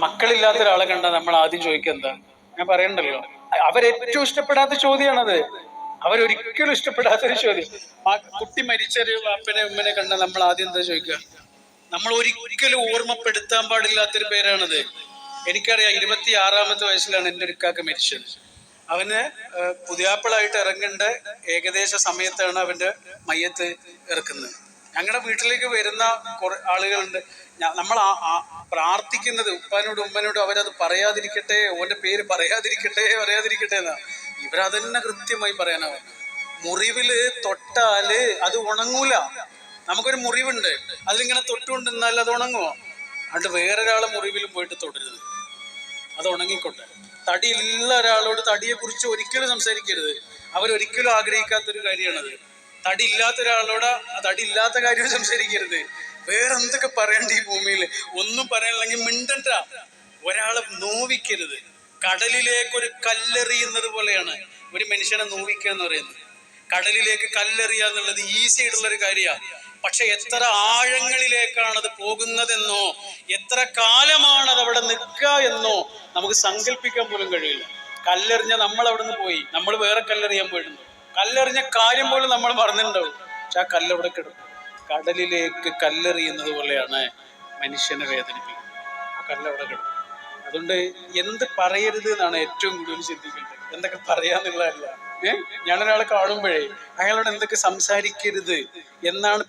മക്കളില്ലാത്ത ഒരാളെ കണ്ടാൽ നമ്മൾ ആദ്യം ചോദിക്കുക എന്താ? ഞാൻ പറയണ്ടല്ലോ, അവരേറ്റവും ഇഷ്ടപ്പെടാത്ത ചോദ്യമാണത്. അവരൊരിക്കലും ഇഷ്ടപ്പെടാത്തൊരു ചോദ്യം. ആ കുട്ടി മരിച്ചൊരു അപ്പനെ ഉമ്മനെ കണ്ടാൽ നമ്മൾ ആദ്യം എന്താ ചോദിക്കുക? നമ്മൾ ഒരിക്കലും ഓർമ്മപ്പെടുത്താൻ പാടില്ലാത്തൊരു പേരാണത്. എനിക്കറിയാം, 26-ാമത്തെ വയസ്സിലാണ് എൻ്റെ ഒരു ഇക്കാക്ക മരിച്ചത്. അവന് പുതിയാപ്പിളായിട്ട് ഇറങ്ങേണ്ട ഏകദേശ സമയത്താണ് അവന്റെ മയ്യത്ത് ഇറക്കുന്നത്. ഞങ്ങളുടെ വീട്ടിലേക്ക് വരുന്ന കുറെ ആളുകളുണ്ട്. നമ്മൾ പ്രാർത്ഥിക്കുന്നത് ഉപ്പാനോടും ഉമ്മനോടും അവരത് പറയാതിരിക്കട്ടെ, ഓന്റെ പേര് പറയാതിരിക്കട്ടെ എന്നാ. ഇവരതന്നെ കൃത്യമായി പറയാനാവും. മുറിവില് തൊട്ടാല് അത് ഉണങ്ങൂല. നമുക്കൊരു മുറിവുണ്ട്, അതിലിങ്ങനെ തൊട്ടുകൊണ്ടിരുന്നാൽ അത് ഉണങ്ങുമോ? അതുകൊണ്ട് വേറൊരാളെ മുറിവിലും പോയിട്ട് തൊടരുത്, അത് ഉണങ്ങിക്കൊട്ടെ. തടിയുള്ള ഒരാളോട് തടിയെ കുറിച്ച് ഒരിക്കലും സംസാരിക്കരുത്. അവരൊരിക്കലും ആഗ്രഹിക്കാത്തൊരു കാര്യമാണത്. തടി ഇല്ലാത്ത ഒരാളോട് തടി ഇല്ലാത്ത കാര്യം സംസാരിക്കരുത്. വേറെ എന്തൊക്കെ പറയണ്ട ഈ ഭൂമിയിൽ? ഒന്നും പറയാനില്ലെങ്കിൽ മിണ്ടണ്ട. ഒരാളെ നോവിക്കരുത്. കടലിലേക്കൊരു കല്ലെറിയുന്നത് പോലെയാണ് ഒരു മനുഷ്യനെ നോവിക്കുക എന്ന് പറയുന്നത്. കടലിലേക്ക് കല്ലെറിയുക എന്നുള്ളത് ഈസി ആയിട്ടുള്ളൊരു കാര്യമാണ്. പക്ഷെ എത്ര ആഴങ്ങളിലേക്കാണ് അത് പോകുന്നതെന്നോ എത്ര കാലമാണ് അത് അവിടെ നിൽക്കുക എന്നോ നമുക്ക് സങ്കല്പിക്കാൻ പോലും കഴിയില്ല. കല്ലെറിഞ്ഞ നമ്മൾ അവിടെ നിന്ന് പോയി, നമ്മൾ വേറെ കല്ലെറിയാൻ പോയിട്ടുണ്ട്. കല്ലെറിഞ്ഞ കാര്യം പോലും നമ്മൾ മറന്നിട്ടുണ്ടാവും. പക്ഷെ ആ കല്ലവിടെ കിടക്കും. കടലിലേക്ക് കല്ലെറിയുന്നത് പോലെയാണ് മനുഷ്യനെ വേദനിപ്പിക്കുന്നത്. ആ കല്ലവിടെ കിടക്കും. അതുകൊണ്ട് എന്ത് പറയരുത് എന്നാണ് ഏറ്റവും കൂടുതൽ ചിന്തിക്കേണ്ടത്. എന്തൊക്കെ പറയാന്നുള്ളതല്ല. ഞാനൊരാളെ കാണുമ്പോഴേ അയാളോട് എന്തൊക്കെ സംസാരിക്കരുത് എന്നാണ്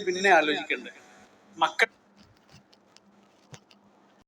പിന്നെ ആലോചിക്കേണ്ടത്. മക്കൾ